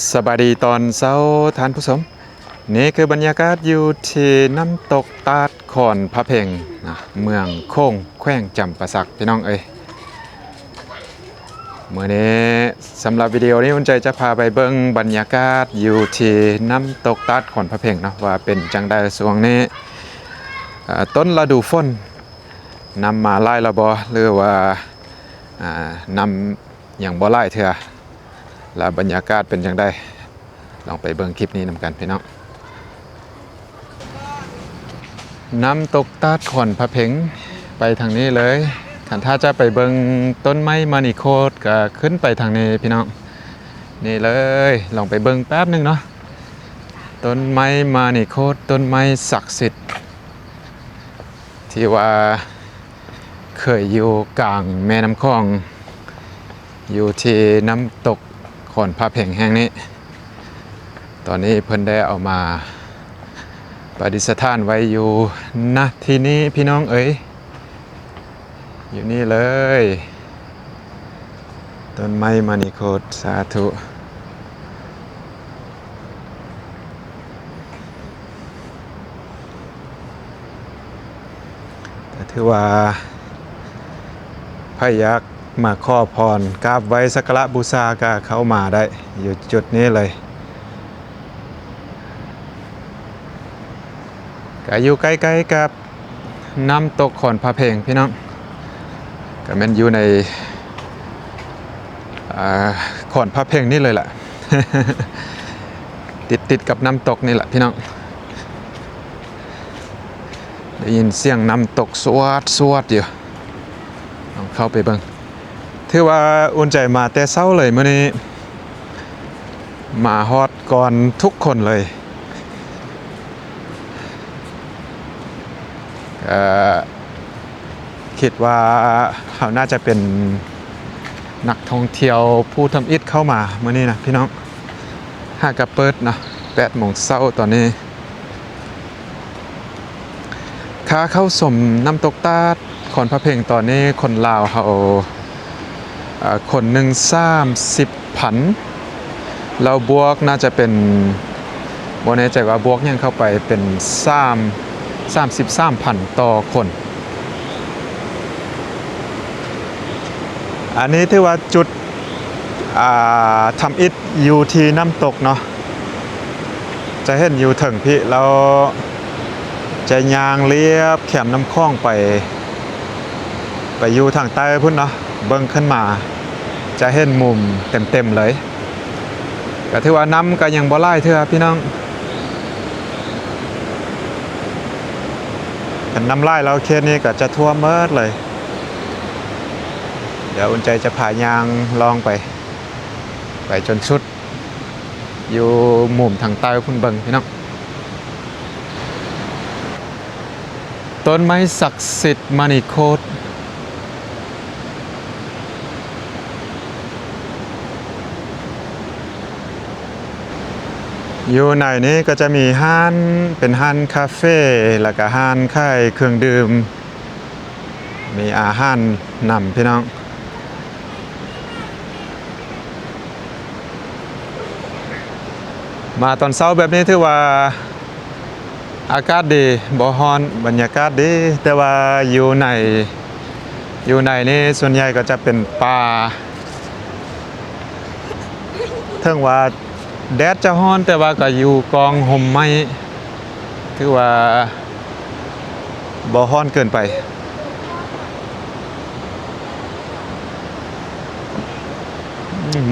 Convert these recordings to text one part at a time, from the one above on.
สบายดีตอนเช้าท่านผู้ชมนี่คือบรรยากาศอยู่ที่น้ำตกตาดขอนพระเพ่งนะเมืองโค้งแขวงจำปาสักพี่น้องเอ้ยเมื่อนี้สำหรับวิดีโอนี้อุ่นใจจะพาไปเบิ่งบรรยากาศอยู่ที่น้ำตกตาดขอนพระเพ่งเนาะว่าเป็นจังใดช่วงนี้ต้นฤดูฝนนำมาไล่ละบ่หรือว่านำอย่างบ่ไล่เถอะแล้วบรรยากาศเป็นจังไดลองไปเบิ่งคลิปนี้นำกันพี่น้องน้ำตกตาดขอนพระเพ็งไปทางนี้เลยคันถ้าจะไปเบิ่งต้นไม้มานิโคดก็ขึ้นไปทางนี้พี่น้องนี่เลยลองไปเบิ่งแป๊บนึงเนาะต้นไม้มานิโคดต้นไม้ศักดิ์สิทธิ์ที่ว่าเคยอยู่กลางแม่น้ำคลองอยู่ที่น้ำตกขอนพระเพ่งแห่งนี้ตอนนี้เพิ่นได้เอามาประดิษฐานไว้อยู่ณที่นี้พี่น้องเอ๋ยอยู่นี่เลยต้นไม้มานิโคดสาธุก็ถือว่าพระยักษ์มาขอพรกราบไว้สักการะบูชาก็เข้ามาได้อยู่จุดนี้เลยก็อยู่ใกล้ๆกับน้ำตกขอนพระเพ่งพี่น้องก็แม่นอยู่ในขอนพระเพ่งนี่เลยแหละ ติดกับน้ำตกนี่แหละพี่น้องได้ยินเสียงน้ำตกสวดอยู่ลองเข้าไปเบิ่งถือว่าอุ่นใจมาแต่เช้าเลยมื้อนี้มาฮอดก่อนทุกคนเลยคิดว่าเขาน่าจะเป็นนักท่องเที่ยวผู้ทำอิฐเข้ามามื้อนี้นะพี่น้องหากระเปิดนะ8 โมงเช้าตอนนี้ค่าเข้าชมน้ำตกตาดขอนพระเพ่งตอนนี้คนลาวเขาคนหนึ่ง30,000เราบวกน่าจะเป็นบ่แน่ใจว่าบวกยังเข้าไปเป็น33,000ต่อคนอันนี้ถือว่าจุดทำอิฐอยู่ที่น้ำตกเนาะจะเห็นอยู่ถึงพี่แล้วจะยางเลียบแขมน้ำคลองไปอยู่ทางใต้พุ่นเนาะเบิ่งขึ้นมาจะเห็นมุมเต็มเลยก็ถือว่าน้ำก็ยังบ่ไล่เถอะพี่น้องเป็นน้ำไล่แล้วเคสนี้ก็จะทั่วเมิดเลยเดี๋ยวอุ่นใจจะพายางลองไปจนชุดอยู่มุมทางใต้พุ่นเบิ่งพี่น้องต้นไม้ศักดิ์สิทธิ์มานิโคดอยู่ในนี้ก็จะมีห้านเป็นห้านคาเฟ่แล้วก็ห้านขายเครื่องดื่มมีอาหารนำพี่น้องมาตอนเช้าแบบนี้ถือว่าอากาศดีบ่ร้อนบรรยากาศดีแต่ว่าอยู่ในนี่ส่วนใหญ่ก็จะเป็นป่าถึงว่าแดดจะร้อนแต่ว่าก็อยู่กองห่มไม้คือว่าบ่ร้อนเกินไป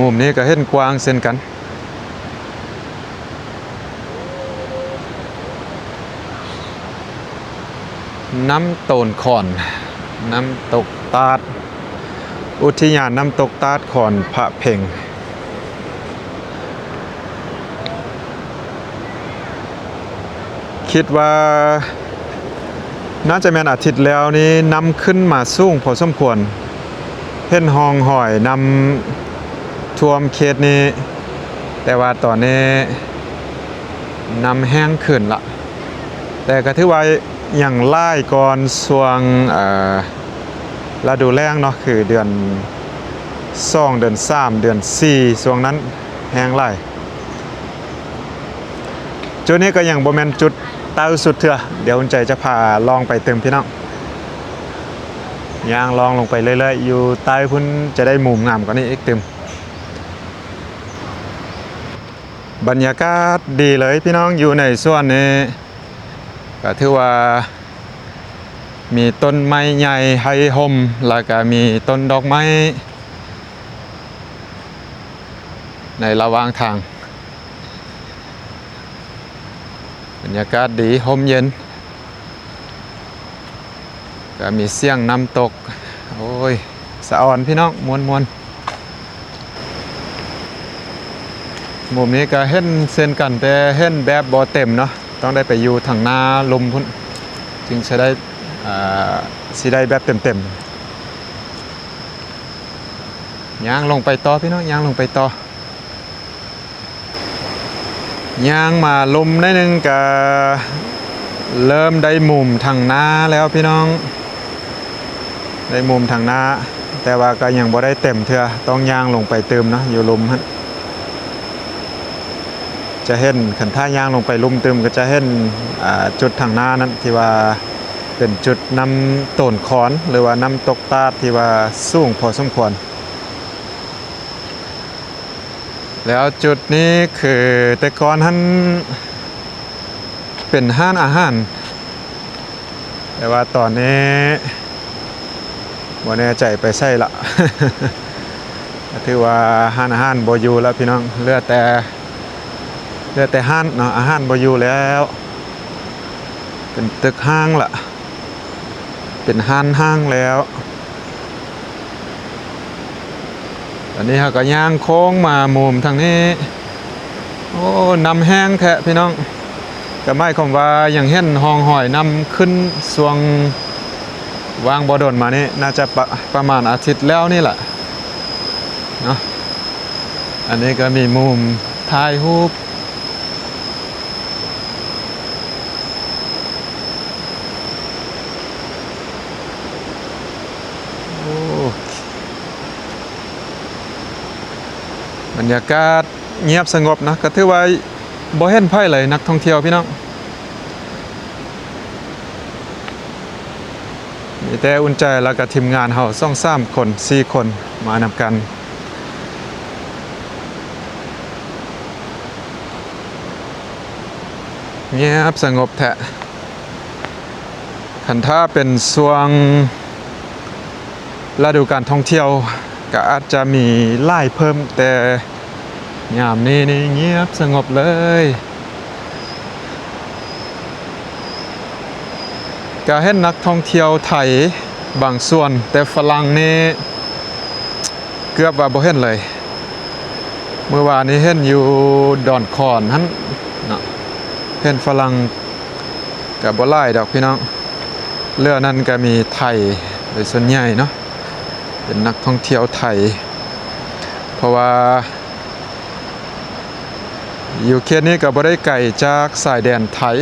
มุมนี้ก็เห็นกว้างเช่นกันน้ำโตนขอนน้ำตกตาดอุทยานน้ำตกตาดขอนพระเพ่งคิดว่าน่าจะเป็นอาทิตย์แล้วนี้นำขึ้นมาสูงพอสมควรเห็นห้องหอยนำท่วมเขตนี้แต่ว่าตอนนี้นำแห้งขึ้นละแต่ก็ถือว่าอย่างไล่ก่อนช่วงฤดูแล้งเนาะคือเดือน2 เดือน 3 เดือน 4ช่วงนั้นแห้งไล่ จุดนี้ก็ยังบ่แม่นจุดใต้สุดเถื่อเดี๋ยวอุ่นใจจะพาลองไปเติมพี่น้องย่างลองลงไปเรื่อยๆอยู่ใต้พุ่นจะได้มุมงามกว่านี้อีกเติมบรรยากาศดีเลยพี่น้องอยู่ในส่วนนี้ก็ถือว่ามีต้นไม้ใหญ่ให้ห่มแล้วก็มีต้นดอกไม้ในระหว่างทางบรรยากาศดีห่มเย็นก็มีเสียงน้ำตกโอ้ยสะอ่อนพี่น้องมวนมุมนี้ก็เห็นเส้นกันแต่เห็นแบบบ่เต็มเนาะต้องได้ไปอยู่ทางหน้าลมพุ่นจึงจะได้สิได้แบบเต็มย่างลงไปต่อพี่น้องย่างลงไปต่อย่างมาลมได้นึงก็เริ่มได้มุมทางหน้าแล้วพี่น้องได้มุมทางหน้าแต่ว่าก็ยังบ่ได้เต็มเทื่อต้องย่างลงไปเติมเนาะอยู่ลมฮะจะเห็นขันท่าย่างลงไปลุ่มตึมก็จะเห็นจุดทางหน้านั้นที่ว่าเป็นจุดน้ำต้นขอนหรือว่าน้ำตกตาดที่ว่าสูงพอสมควรแล้วจุดนี้คือแต่ก่อนท่านเป็นห้านอาหารแต่ว่าตอนนี้บ่แน่ใจไปใช่ละ ถือว่าห้านอาหารบ่อยู่แล้วพี่น้องเหลือแต่ห้านเนาะอาหารบ่อยู่แล้วเป็นตึกห้างละเป็นห้างแล้วอันนี้เขาก็ย่างโค้งมามุมทางนี้โอ้น้ำแห้งแท้พี่น้องก็หมายความว่าอย่างเห็นห้องหอยน้ำขึ้นสวงวางบ่อดนมานี่น่าจะประมาณอาทิตย์แล้วนี่แหละเนาะอันนี้ก็มีมุมถ่ายรูปบรรยากาศเงียบสงบนะก็ถือว่าบ่เห็นไผเลยนักท่องเที่ยวพี่น้องมีแต่อุ่นใจแล้วก็ทีมงานเฮา2-3 คน4 คนมานำกันเงียบสงบแท้คันถ้าเป็นช่วงฤดูการท่องเที่ยวก็อาจจะมีไล่เพิ่มแต่ยามนี้นี่เงียบสงบเลยก็เห็นนักท่องเที่ยวไทยบางส่วนแต่ฝรั่งนี่เกือบว่าบ่เห็นเลยเมื่อวานนี้เห็นอยู่ดอนคอนหั่นเนาะเห็นฝรั่งก็บ่หลายดอกพี่น้องเรือนั้นก็มีไทยโดยส่วนใหญ่เนาะเป็นนักท่องเที่ยวไทยเพราะว่าอยู่เขตนี้ก็บ่ได้ไกลจากสายแดนไทย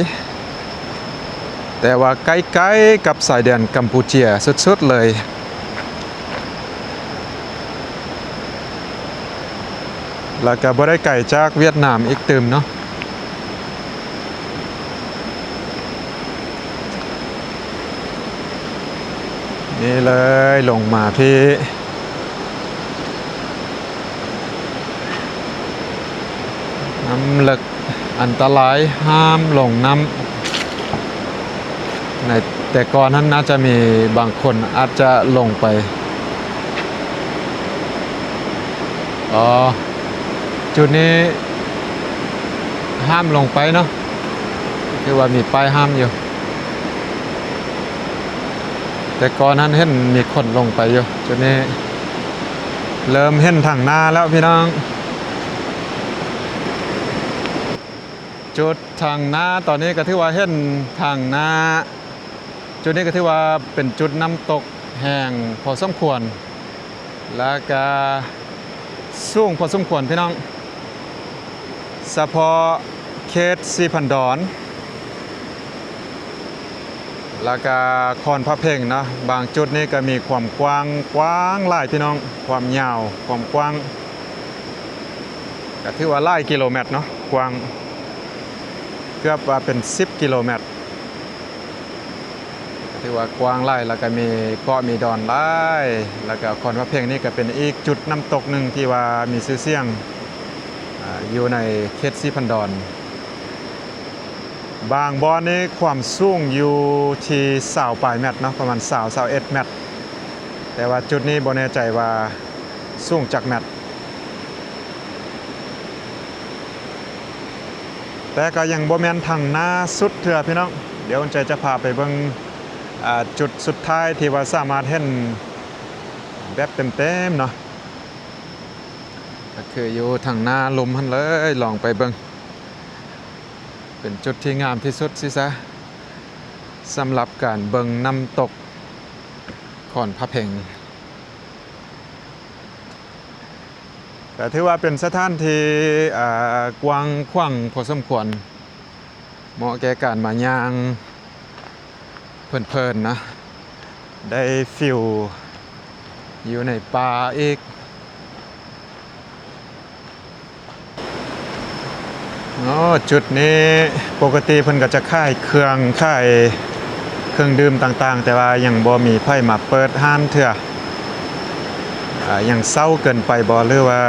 แต่ว่าใกล้ๆกับสายแดนกัมพูชาสุดๆเลยแล้วก็บ่ได้ไกลจากเวียดนามอีกตึมเนาะนี่เลยลงมาพี่น้ำลึกอันตรายห้ามลงน้ำในแต่ก่อนนั้นน่าจะมีบางคนอาจจะลงไปจุดนี้ห้ามลงไปเนาะคือว่ามีป้ายห้ามอยู่แต่ก่อนนั้นเห็นมีคนลงไปอยู่จุดนี้เริ่มเห็นทางหน้าแล้วพี่น้องจุดทางหน้าตอนนี้ก็ถือว่าเห็นทางหน้าจุดนี้ก็ถือว่าเป็นจุดน้ำตกแห่งพอสมควรแล้วก็สูงพอสมควรพี่น้องเฉพาะเขตสีพันดอนแล้วก็คอนพระเพ่งนะบางจุดนี้ก็มีความกว้างหลายพี่น้องความยาวความกว้างก็ถือว่าหลายกิโลเมตรเนาะกว้าง เกือบว่าเป็น10กิโลเมตรถือว่ากว้างหลายแล้วก็มีเกาะมีดอนหลายแล้วก็คอนพระเพ่งนี่ก็เป็นอีกจุดน้ำตกหนึ่งที่ว่ามีชื่อเสียงอยู่ในเขตสีพันดอนบางบ่อนี้ความสูงอยู่ที่20ปลายเมตรเนาะประมาณ21เมตรแต่ว่าจุดนี้บ่แน่ใจว่าสูงจากเมตรแต่ก็ยังบ่แม่นทางหน้าสุดเถื่อพี่น้องเดี๋ยวจะพาไปเบิ่งจุดสุดท้ายที่ว่าสามารถเห็นแบบเต็มๆเนาะก็คืออยู่ทางหน้าลมหันเลยลองไปเบิ่งเป็นจุดที่งามที่สุดสิซะสำหรับการเบิ่งน้ำตกขอนพระเพ่งแต่ถือว่าเป็นสถานที่กว้างขวางพอสมควรเหมาะแก่การมาย่างเพลินๆนะได้ฟิลอยู่ในป่าอีกจุดนี้ปกติเพิ่นก็จะค่ายเครื่องดื่มต่างๆแต่ว่ายังบ่มีไผมาเปิดห้านเถื่อยังเศร้าเกินไปบ่หรือว่า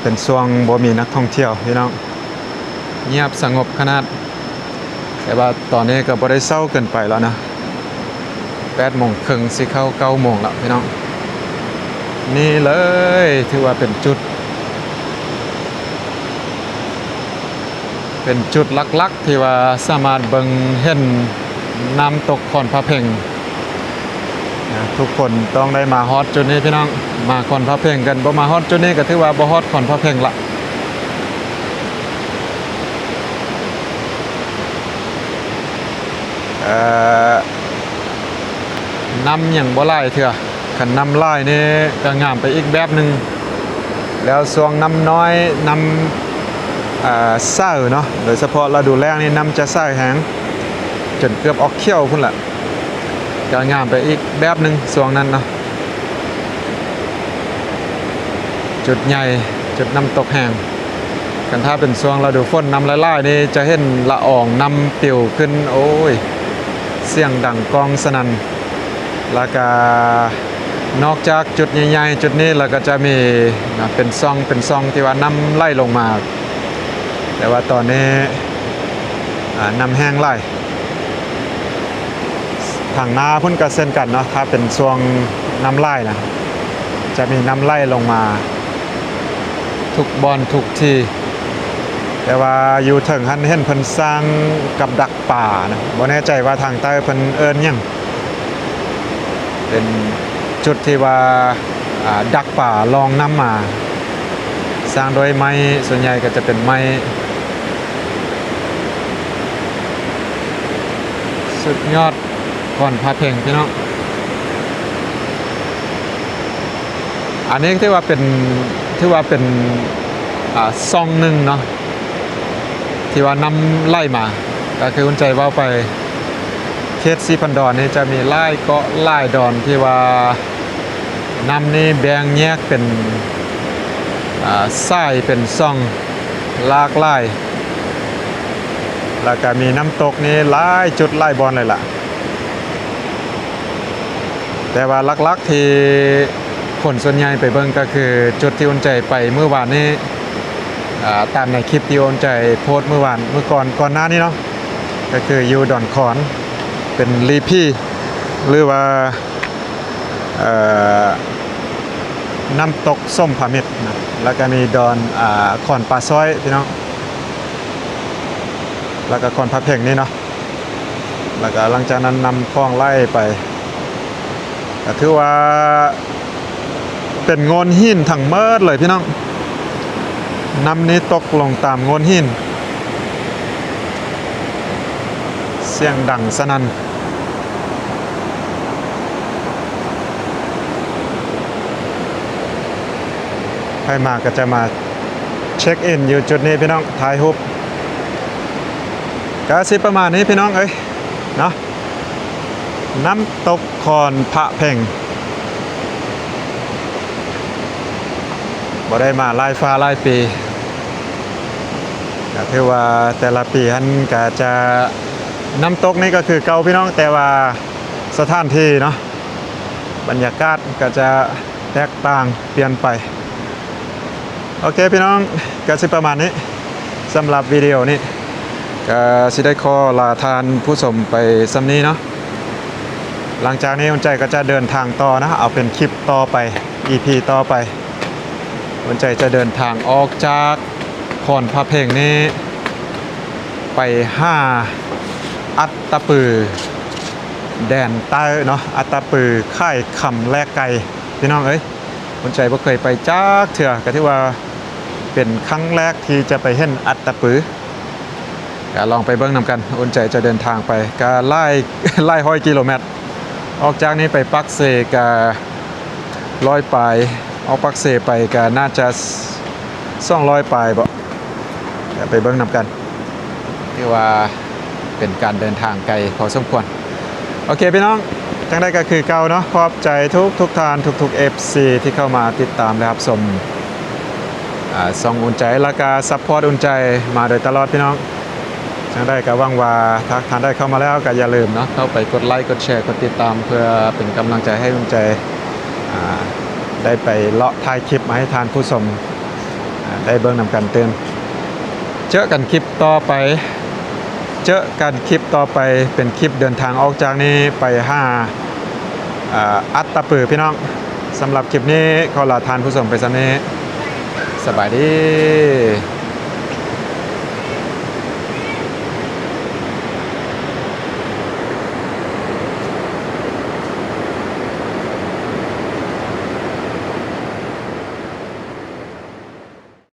เป็นช่วงบ่มีนักท่องเที่ยวพี่น้องเงียบสงบขนาดแต่ว่าตอนนี้ก็บ่ได้เศร้าเกินไปแล้วนะ8:30สิเข้า9:00 นแล้วพี่น้องนี่เลยถือว่าเป็นจุดลักๆที่ว่าสามารถเบิ่งเห็นน้ำตกขอนพระเพ่งทุกคนต้องได้มาฮอดจุดนี้พี่น้องมาขอนพระเพ่งกันบ่มาฮอดจุดนี้ก็ถือว่าบ่ฮอดขอนพระเพ่งละน้ำอย่างบ่หลายเถื่อคันน้ำหลายนี่ก็งามไปอีกแบบหนึ่งแล้วช่วงน้ำน้อยน้ำซ่าเนาะโดยเฉพาะฤดูแล้งนี่น้ำจะซ่าแห้งจนเกือบออกเขี้ยวพุ่นละก็งามไปอีกแบบหนึ่งช่วงนั้นเนาะจุดใหญ่จุดน้ำตกแห้งกันถ้าเป็นช่วงฤดูฝนน้ำไหลๆนี่จะเห็นละอองน้ำปิวขึ้นโอ้ยเสียงดังกองสนั่นแล้วก็นอกจากจุดใหญ่ๆจุดนี้แล้วก็จะมีเป็นซองที่ว่าน้ำไหลลงมาแต่ว่าตอนนี้น้ำแห้งไหลทางนาพุ่นก็เส้นกันเนาะถ้าเป็นช่วงน้ำไหลนะจะมีน้ำไหลลงมาทุกบอนทุกที่แต่ว่าอยู่ถึงหันเห็นเพิ่นสร้างกับดักป่านะบ่แน่ใจว่าทางใต้เพิ่นเอิ้นหยังเป็นจุดที่ว่าดักป่าลองน้ำมาสร้างโดยไม้ส่วนใหญ่ก็จะเป็นไม้สุดยอดก่อนพระเพ่งพี่น้องอันนี้ที่ว่าเป็นซองหนึ่งเนาะที่ว่าน้ำไล่มาก็คือคุณใจว่าไปเขตสีพันดอนนี่จะมีไล่เกาะไล่ดอนที่ว่าน้ำนี่แบ่งแยกเป็นทรายเป็นซ่องลากไล่แล้วก็มีน้ำตกนี่หลายจุดหลายบอนเลยล่ะแต่ว่าลักๆที่คนส่วนใหญ่ไปเบิ่งก็คือจุดที่อุ่นใจไปเมื่อวานนี้ตามในคลิปที่อุ่นใจโพสต์เมื่อก่อนหน้านี้เนาะก็คืออยู่ดอนขอนเป็นลีพี่หรือว่าน้ำตกส้มผาเม็ดนะแล้วก็มีดอนขอนปลาซ้อยพี่น้องแล้วก็ขอนพระเพ่งนี่เนาะแล้วก็หลังจากนั้นนำคลองไล่ไปก็ถือว่าเป็นโงนหินทั้งเมิดเลยพี่น้องน้ำนี้ตกลงตามโงนหินเสียงดังสนั่นใครมาก็จะมาเช็คอินอยู่จุดนี้พี่น้องถ่ายรูปก็สิประมาณนี้พี่น้องเอ้ยเนาะน้ำตกขอนพระเพ่งบ่ได้มาหลายฟ้าหลายปี ก็ถือว่าแต่ละปีท่านก็จะน้ำตกนี่ก็คือเก่าพี่น้องแต่ว่าสถานที่เนาะบรรยากาศก็จะแตกต่างเปลี่ยนไปโอเคพี่น้องก็สิประมาณนี้สำหรับวิดีโอนี้ก็สิได้ขอลาทานผู้ชมไปสำนี้เนาะหลังจากนี้อุ่นใจก็จะเดินทางต่อนะเอาเป็นคลิปต่อไป EP ต่อไปอุ่นใจจะเดินทางออกจากขอนพระเพลงนี้ไปอัตตปือแดนใต้เนาะอัตตปือค่ายคำแลกไก่พี่น้องเอ้ยอุ่นใจบ่เคยไปจักเถื่อก็ที่ว่าเป็นครั้งแรกที่จะไปเห็นอัตตปือก็ลองไปเบิ่งนำกันอุ่นใจจะเดินทางไปก็ไล่100 กิโลเมตรออกจากนี้ไปปักเซก็100 ปลายออกปักเซไปก็น่าจะ200 ปลายบ่ไปเบิ่งนำกันที่ว่าเป็นการเดินทางไกลพอสมควรโอเคพี่น้องจังได้ก็คือเก่าเนาะขอบใจทุกท่านทุก FC ที่เข้ามาติดตามและรับชมส่องอุ่นใจแล้วก็ซัพพอร์ตอุ่นใจมาโดยตลอดพี่น้องจังได้ก็หวังว่าถ้าท่านได้เข้ามาแล้วก็อย่าลืมเนาะเข้าไปกดไลค์กดแชร์กดติดตามเพื่อเป็นกำลังใจให้อุ่นใจได้ไปเลาะถ่ายคลิปมาให้ทานผู้ชมได้เบิ่งนำกันเตือนเจอกันคลิปต่อไปเป็นคลิปเดินทางออกจากนี้ไปอัตตปือพี่น้องสำหรับคลิปนี้ขอลาทานผู้ชมไปซะนี้สบายดี